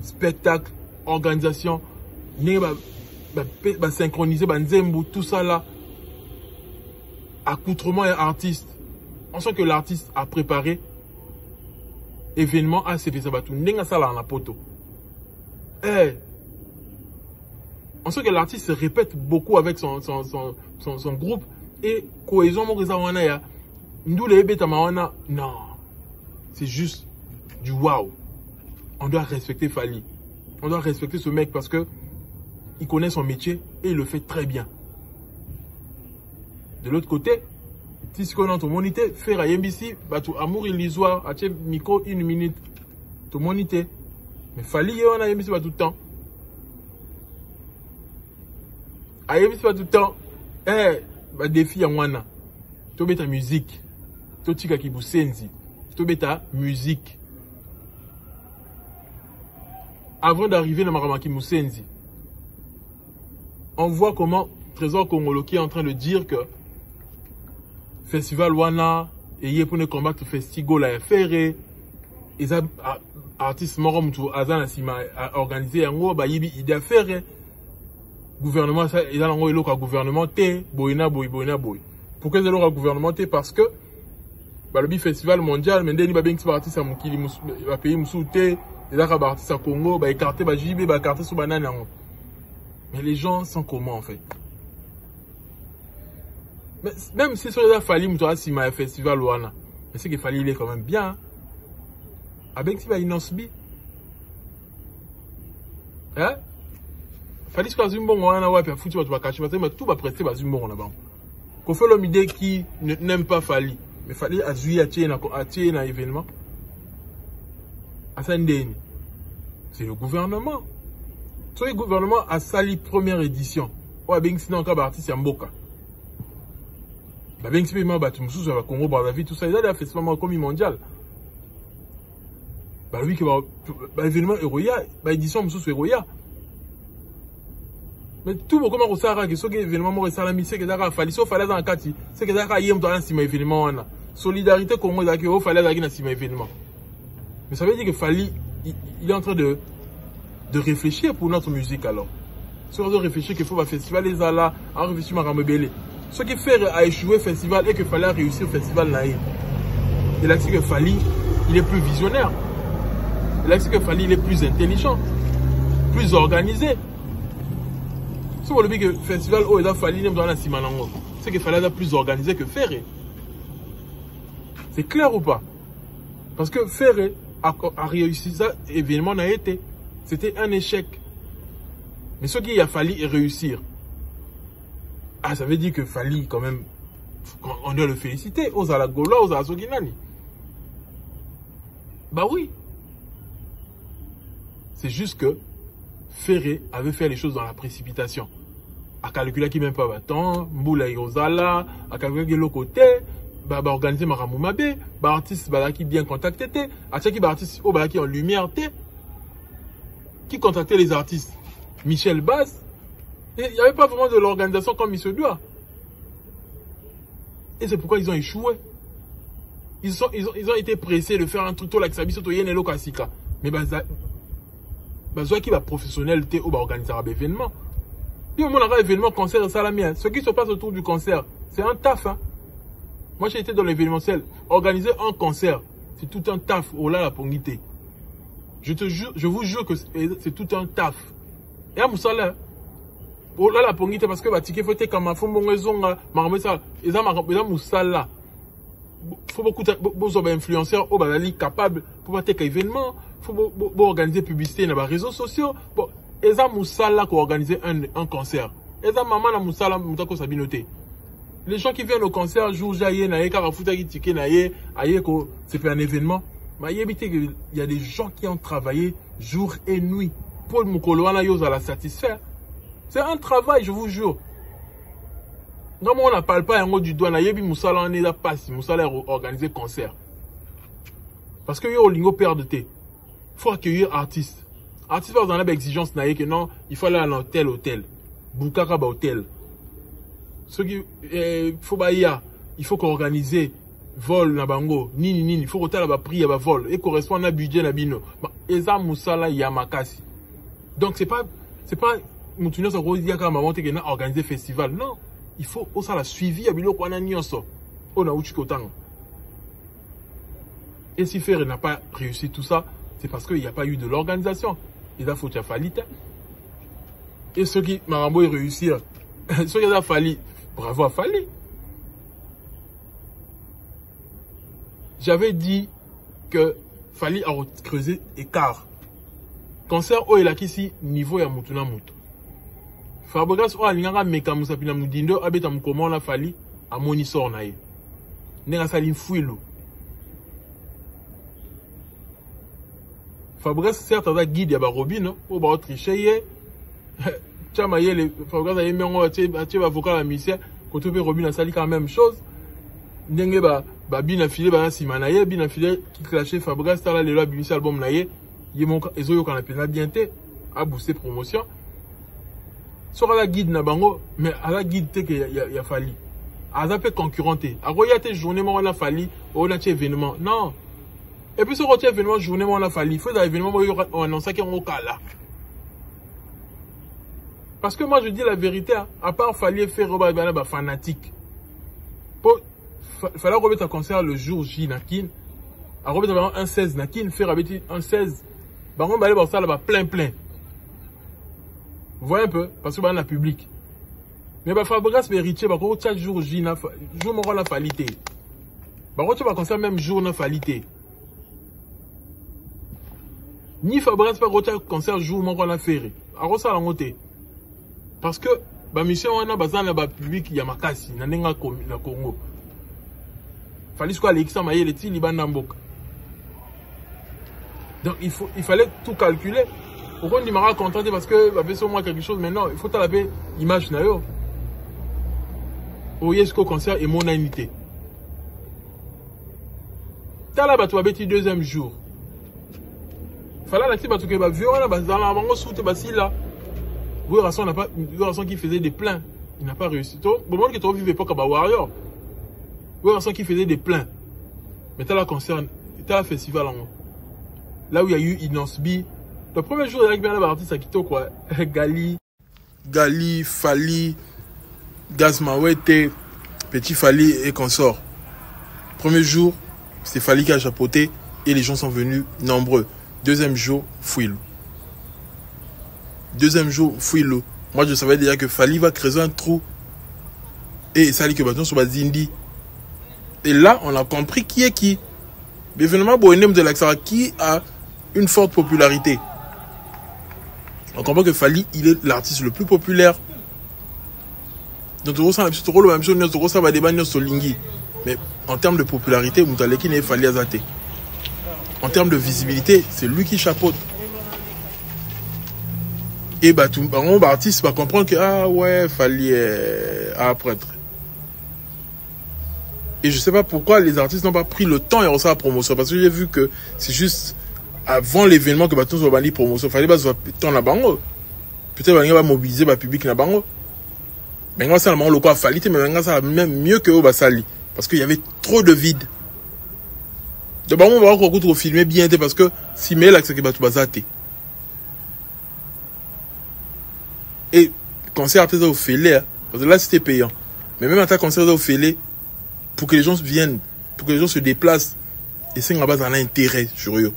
spectacle, organisation, synchroniser, tout ça là. Accoutrement et artiste. On sent que l'artiste a préparé événement à CP Sabatou. N'enga ça là en la poto. On sent que l'artiste se répète beaucoup avec son groupe. Et cohésion, non, c'est juste du waouh. On doit respecter Fali. On doit respecter ce mec parce que il connaît son métier et il le fait très bien. De l'autre côté, si ce qu'on a ton monité, faire à MBC, tu amour illusoire, à micro 1 minute, ton monité. Mais Fali, on a MBC tout le temps. À MBC tout le temps. Défi à moi, tu mets ta musique, tu tika kibusenzi, tu mets ta musique. Avant d'arriver dans Maramaki Moussenzi, on voit comment Trésor Congolo qui est en train de dire que Festival Wana et pour ne combattre Festival la ferré, ils ont artistes morom tout azan a organisé un gros bayibi idée à faire. Gouvernement, il a un gouvernement T, boina boy. Pourquoi il a un gouvernement T? Parce que le festival mondial, mais il y a artiste à pays moussou T, il y a un artiste à Congo, il y a écarté JB, il y a écarté sur banane. Mais les gens sont comment en fait? Mais même si ça a fallu, si un festival ou mais c'est qu'il fallait il est quand même bien. Avec si il y a Fali soit Zumbo, on a ouais, foutu votre cacher, mais tout va prester à Zumbo là-bas. Qu'on fait l'homme idée qui n'aime pas Fali, mais Fali a joué à tirer un événement. C'est le gouvernement. Soit le gouvernement a sali première édition. Ou bien sinon encore artiste à Mboka. Bien si même battu sous sur le Congo, Brazzaville, tout ça, il y a des festivals comme mondial. Oui que événement Eroya, édition sous Eroya. Mais tout le monde a dit que ce événement est salami, c'est que ça a fallu, sauf fallait dans le cas, c'est que ça a yé dans un événement. Solidarité Congo, il fallait dans un événement. Mais ça veut dire que Fali, il est en train de réfléchir pour notre musique alors. Si on doit réfléchir qu'il faut un festival, les alas, en réfléchir à Ramebele. Ce qui fait à échouer le festival et qu'il fallait réussir le festival naïf. Il a dit que Fali, il est plus visionnaire. Il a dit que Fali, il est plus intelligent, plus organisé. Si vous voulez que le festival où il a fallu dans la Simanango, c'est qu'il fallait être plus organisé que Ferré. C'est clair ou pas? Parce que Ferré a réussi ça, événement n'a été. C'était un échec. Mais ce qu'il a fallu réussir. Ah, ça veut dire que Fali, quand même, on doit le féliciter. Aux Alagola, aux Azoginani. Bah oui. C'est juste que Ferré avait fait les choses dans la précipitation. À calculer qui même pas battant, Mboula Irozala, à calculer qui l'autre côté, organiser Maramoumabe, artiste qui bien contacté, à chaque artiste qui en lumière, qui contactait les artistes. Michel Baz, il n'y avait pas vraiment de l'organisation comme il se doit. Et c'est pourquoi ils ont échoué. Ils ont été pressés de faire un truc, là, mais qui va professionnel, ou organiser un événement. Puis, on a un événement, concert, ça la mienne. Ce qui se passe autour du concert, c'est un taf. Hein. Moi, j'ai été dans l'événementiel. Organiser un concert, c'est tout un taf. Oh là, la pongité. Je vous jure que c'est tout un taf. Et à Moussala, oh là, la pongité, parce que bah, ticket faut comme un fond bon raison, ça, et ça, Moussala. Faut beaucoup d'influenceurs, oh, bah, capable pour pas faire événement. Faut organiser publicité dans les réseaux sociaux. Bon, et ça, Moussala, qui organiser un concert. Et ça, maman, la Moussala, Moutako Sabinoté. Les gens qui viennent au concert, jour jaillé, naïe, carafuta qui ticket, naïe, aïe, c'est un événement. Mais il y a des gens qui ont travaillé jour et nuit pour Moukoloana Yosa la satisfaire. C'est un travail, je vous jure. Non, on ne parle pas un mot du doigt, naïe, Moussala, on est là, pas si Moussala organiser concert. Parce que yo, lingo perd de thé. Il faut accueillir artistes. Artistes, par exemple, exigence, naïe, que non, il faut aller dans tel hôtel. Boukaka, ba hôtel. Ce qui il faut qu'on organise vol na bango nini il faut que la prix à vol et correspond à budget na bino eza musala yamakasi. Donc c'est pas mutuno ça ko dia ka mamonte que na organiser festival, non, il faut aussi la suivi ya biloko na nyonso ona uchi kotanga. Et si Ferre n'a pas réussi tout ça, c'est parce qu'il n'y a pas eu de l'organisation. Il a fallu falita. Et ceux qui Marambo réussir, ceux qui a fallu, bravo à Fali. J'avais dit que Fali a creusé écart. Concert o elaki si niveau ya mutu na mutu. Fabregas o alinganga meka musapina mudindo abeta mukoma na Fali a moni sor na ye. Nenga sali mfuilo. Fabregas certes a guide ya ba Robin o ba tricher ye. Chama ye le Fabregas a yemi ngo atie ba vocal la mission côté Robin a sali quand même chose. Ndenge ba bina filé ba sima na ye bina filé qui clashé Fabregas tala le bimisi album na ye yemonka ezoyo kana pena bien te a booster promotion sera la guide na bango mais à la guide te que ya Fali a zappé concurrenté a roya te journée mo na Fali on a événement non et puis ce retier événement journée mo na Fali faut des événements on annonce qu'il on kala parce que moi je dis la vérité à part Fali faire roba ba fanatique pour fallait remettre un concert le jour J Nakin à remettre un 16 Nakin faire avec un 16 on va aller voir ça là-bas plein vous voyez un peu parce que on a public mais bah Fabregas vérité bah quand chaque jour J na jour mon la qualité bah quand tu vas concert même jour na qualité ni Fabregas pas quand concert jour mon la ferré à ça la montée parce que bah mission on a bazan là-bas public il y a makasi na nenga na Congo fallait quoi l'équipe maïe les petits liban namboka. Donc il fallait tout calculer. Pourquoi on m'a contenté parce que va faire moi quelque chose mais non, il faut taper image na yo. Oyez jusqu'au concert et mon unité. Tala ba toi beti deuxième jour. Fallait la tiba tout que ba vieux on a bazala bango soute basi là. Oui, Rasson n'a pas Rasson qui faisait des plans, il n'a pas réussi. Bon moment que tu vivais pas comme warrior. Oui, Rasson qui faisait des plans. Mais t'as la concert, t'as la festival en haut. Là où il y a eu Inosbi. Le premier jour, il y a eu un artiste à Quito, quoi. Gali, Fali, Gazmawete, Petit Fali et consort. Premier jour, c'est Fali qui a chapeauté et les gens sont venus nombreux. Deuxième jour, Fouilou. Deuxième jour, Fouilou. Moi, je savais déjà que Fali va creuser un trou. Et Sali que bâton sur Bazindi. Et là, on a compris qui est qui. Mais finalement, Bohenem de l'Axara, qui a une forte popularité. On comprend que Fali, il est l'artiste le plus populaire. Donc, le même chose, ça va débattre sur Lingui. Mais en termes de popularité, Moutaleki n'est Fali Azate. En termes de visibilité, c'est lui qui chapeaute. Et bah, tout artiste va comprendre que, ah ouais, Fali est un prêtre. Et je ne sais pas pourquoi les artistes n'ont pas pris le temps et reçu la promotion. Parce que j'ai vu que c'est juste avant l'événement que Baton soit banni promotion. Il fallait pas se faire la bango. Peut-être qu'il va mobiliser le public la bango. Mais ça, le quoi fallait, mais ça même mieux que au Basali. Parce qu'il y avait trop de vide. De bon, on va encore filmer bien parce que si mais là, c'est que tu vas et concert au fêlé, parce que là c'était payant. Mais même à ta concert au fêlé, pour que les gens viennent, pour que les gens se déplacent, et c'est un base en intérêt sur eux.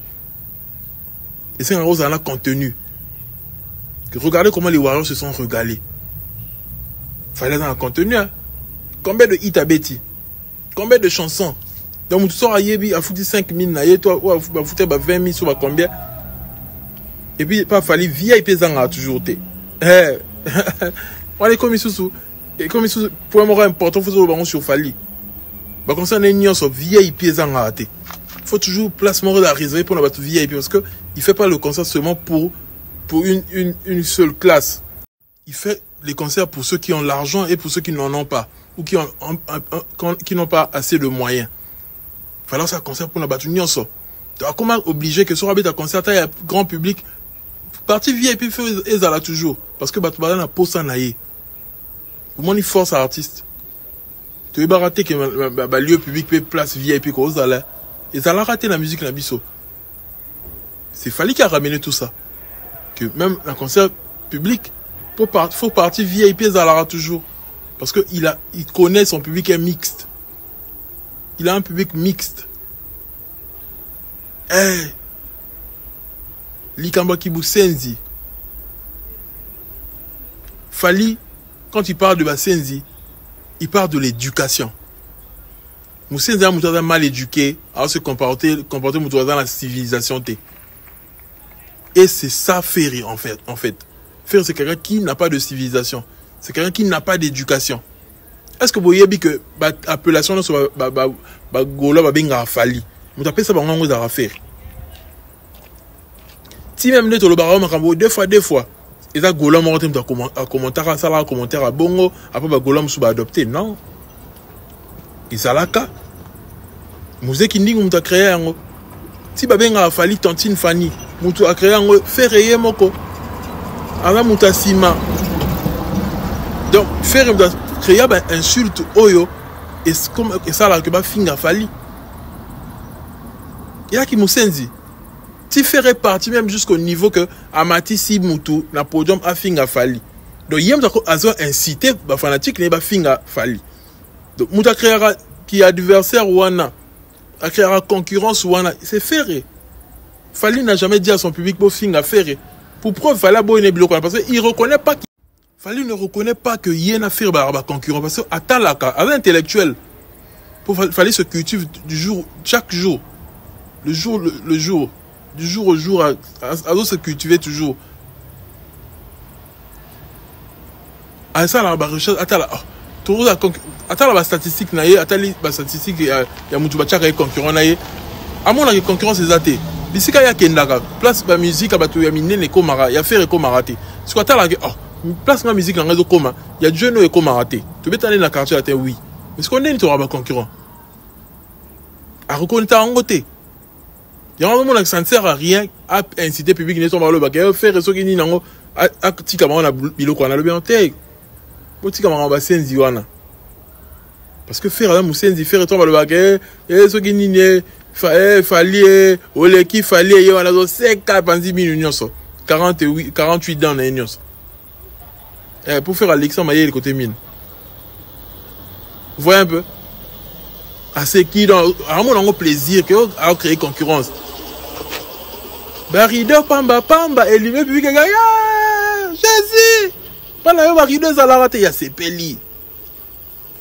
Et c'est un rose en contenu. Regardez comment les Warriors se sont regalés. Fallait dans le contenu. Hein. Combien de hits à Betty? Combien de chansons? Donc, tu sors à Yebi, à foutre 5 000, toi, ou à foutre 20 000 sur combien? Et puis, pas fallu VIP Zanga toujours. On est comme sous. Et comme sous, pour un moment important, il faut que sur Fali. Bah, comme ça, on est une sur VIP Zanga. Il faut toujours placement de réservé pour la VIP parce que il fait pas le concert seulement pour une seule classe. Il fait les concerts pour ceux qui ont l'argent et pour ceux qui n'en ont pas. Ou qui n'ont pas assez de moyens. Il fallait ça concert pour la battu nyonso. Tu as comment obligé que sur un concert, il y a grand public. Partie VIP fait là toujours. Parce que tu vas dans la pause en aïe. Comment il force à l'artiste? Tu vas rater que le lieu public peut place VIP cause là. Et ça a raté la musique la biso. C'est fallu qu'il a ramené tout ça. Que même un concert public, faut partir VIP Zalara toujours. Parce que il connaît son public est mixte. Il a un public mixte. Likamba Kibusenzi. Fali, quand il parle de Basenzi, il parle de l'éducation. Moussenzi a moutada mal éduqué, à se comporter dans la civilisation. Et c'est ça Ferry en fait. Ferry c'est quelqu'un qui n'a pas de civilisation. C'est quelqu'un qui n'a pas d'éducation. Est-ce que vous voyez que l'appellation sur Gola va bien Fali? Vous appelez ça va faire. Si même les Tolobarao Makambo deux fois. Et ça Gola m'a rentré à commentaire, ça là commentaire à Bongo, après Gola m'a souba adopté. Non. Et ça là ka. Musée qui dit qu'on a créé un. Si Babenga a fallu Tantine Fanny, Moutou a créé un fait rayer moko. Alors Mouta Sima. Donc, faire créer une insulte Oyo, et ça là que ba finga Fali. Il y a qui Moussenzi. Tu ferais partie même jusqu'au niveau que Amati Si Moutou, na podium a finga Fali. Donc, il y a incité, ba fanatique ne ba finga Fali. Donc, Mouta créera qui adversaire Wana. A créer la concurrence ou c'est ferré. Fali n'a jamais dit à son public pour finir à ferré. Pour preuve, Fali a beau une bloqué parce qu'il reconnaît pas. Fali ne reconnaît pas que y a une affaire à concurrent parce que attends là, à l'intellectuel, pour Fali se cultive du jour, chaque jour, le jour, du jour au jour, à se cultiver toujours. À ça là, recherche, attends là. Attends la statistique naïe, attends la statistique il y a Moutoubacha qui est concurrent naïe. À mon avis concurrence c'est athée. Ici quand il y a Kendaka, place la musique à batu ya mine ne komara, il y a faire komaraté. Ce qu'on attend là place la musique dans réseau coma, il y a Dieu no komaraté. Tu peux t'aller dans la quartier là oui. Mais ce qu'on est tu auras concurrent. À reconnaître en côté. Il y a un moment qui ça ne sert à rien à inciter public ne sont pas là que faire ce qui ni nango à tika on a biloko na le bien té. Parce que faire la Moussenzi, faire tomber le baguette, et ce qui n'y fallait, ou les qui fallait, on a 50 minutes, 48 dans les unions. Pour faire Alexandre Maillé, le côté mine. Vous voyez un peu? À ce qui, dans un plaisir, que a créé concurrence. Barido, Pamba, et lui, public, Jésus! Pendant que Barido, ça l'a raté, il y a ses pélis.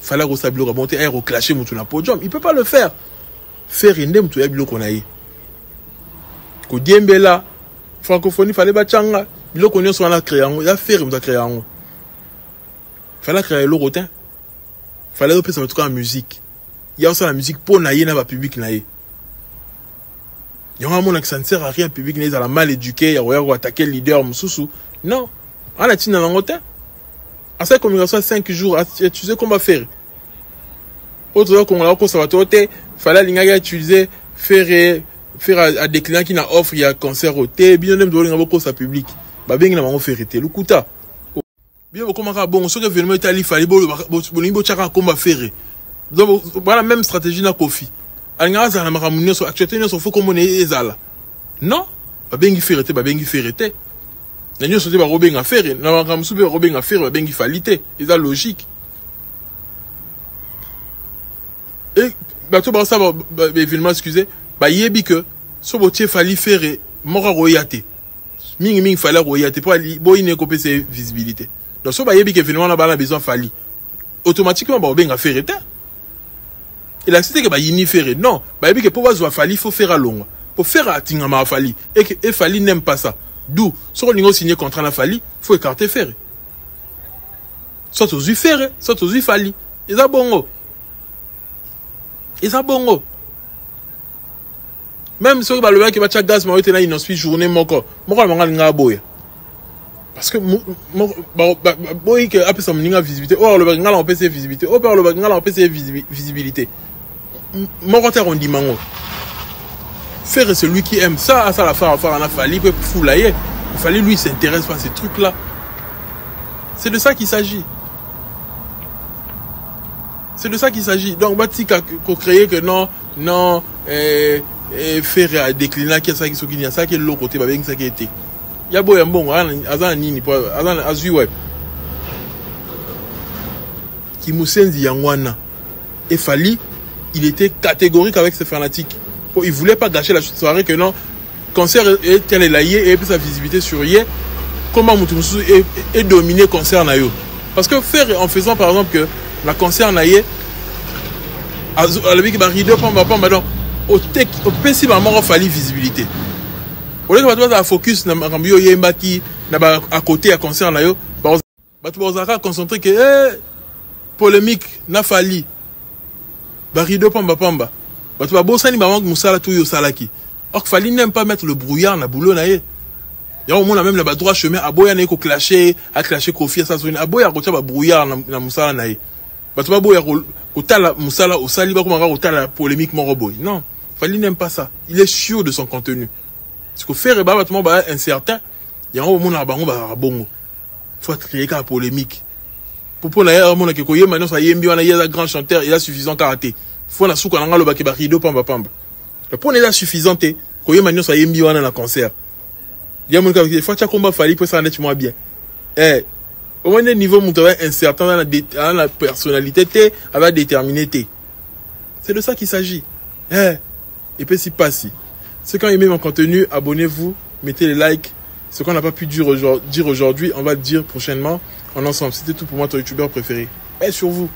Fallait que ça bloque remonter un reclasher mon na podium, il peut pas le faire. Faire une dem tout ya bilo konaye. Ko diembela francophonie fallait bachanga, bilo konyo so na créer il a faire mu créer en. Fallait créer le rotin. Fallait repasser en tout cas en musique. Il y a aussi la musique pour naïe na ba public naïe. Il y a un monde qui ça ne sert à rien public naïe, ça la mal éduqué, il y a attaquer le leader mususu. Non, on a tina dans rotin. À cette communication 5 jours, tu sais comment faire. Autre chose, qu'on a conservateur, il fallait utiliser, faire à des clients qui n'ont offre, il y a concert au thé, bien même de l'envoi sa public. Bah, bien, il a fait été le couta. Bien, comment bon, ce que événement est allé, il fallait, bon, chacun comment faire. Donc, voilà la même stratégie dans Kofi. Alngaza na makamunyo so actuellement so faut comme ezala. Non, ba bengi ferete, ba bengi ferete. Na nyo so te ba robenga fere, na makamsu be robenga fere, ba bengi falite. Eza logique. Et bato ba ça ba événement excusez, ba yebi que so botie fali fere mora royate. Mingi fala royate pour bo ine ko pese visibilité. Donc so ba yebi que événement na ba na besoin fali. Automatiquement ba robenga ferete. Il a accepté que ba yini fere. Non, ba yebi que pour ba zo fali faut faire à long. Pour faire à tingama fali et que fali n'aime pas ça. D'où si on a signé contrat na fali, faut écarter fere. Soit aux yeux fere, soit aux yeux fali. Et ça bongo. Et ça bongo. Même si le mec qui va faire gaz, il y a une journée, parce que boy qui a sa visibilité, oh le bagage on peut ses visibilité, oh par le bagage on peut ses visibilité. Mon terre on dit mango. Faire celui qui aime ça, ça la faire en a fallu peut foulailler. Il fallait lui s'intéresse pas à ces trucs là. C'est de ça qu'il s'agit. C'est de ça qu'il s'agit. Donc, Bati qu'on crée que non, faire à décliner qui est ça qui s'occupe, ça qui est l'autre côté, ça qui était. Il y a beau un bon, azan nini, azan azui web. Qui moussenzi yangwana. Et Fali, il était catégorique avec ses fanatiques. Il voulait pas gâcher la soirée que non, concert est tel la yé et puis sa visibilité sur yé. Comment Moutoussou est dominé concert na yo. Parce que faire en faisant par exemple que la concert naïe à la big barrière pamba donc au PC maman fallait visibilité au lieu que tu focus na ngambio yembaki na ba à côté à concert naïe ba tu vas concentrer que polémique na fali barrière pamba ba tu vas bosani maman musala tout yo salaki or fali n'aime pas mettre le brouillard na boulot naïe. Il y a au moins même le droit chemin à boya n'a clasher Kofi ça sonne à boya côté ba brouillard na musala naïe. Bah tu vas boya la musala au sali ba comment la polémique mon roboy. Non, Fali n'aime pas ça. Il est sûr de son contenu. Ce que faire ba battement ba incertain. Il y a au moins na bango ba bongo. Faut créer la polémique. Pour na mon que koye maintenant ça yembi wana yeza grand chanteur, il a suffisant karaté. Faut na souka na lo ba ke ba rido pamba. Le point est suffisant te koye maintenant ça yembi wana na concert. Il y a mon cas, il faut que combat Fali pour ça en être moins bien. Au moins, le niveau monterait incertain dans la personnalité, avec déterminité. C'est de ça qu'il s'agit. Et puis, si pas si. Ceux qui ont aimé mon contenu, abonnez-vous, mettez les likes. Ce qu'on n'a pas pu dire aujourd'hui, on va le dire prochainement en ensemble. C'était tout pour moi, ton youtubeur préféré. Sur vous.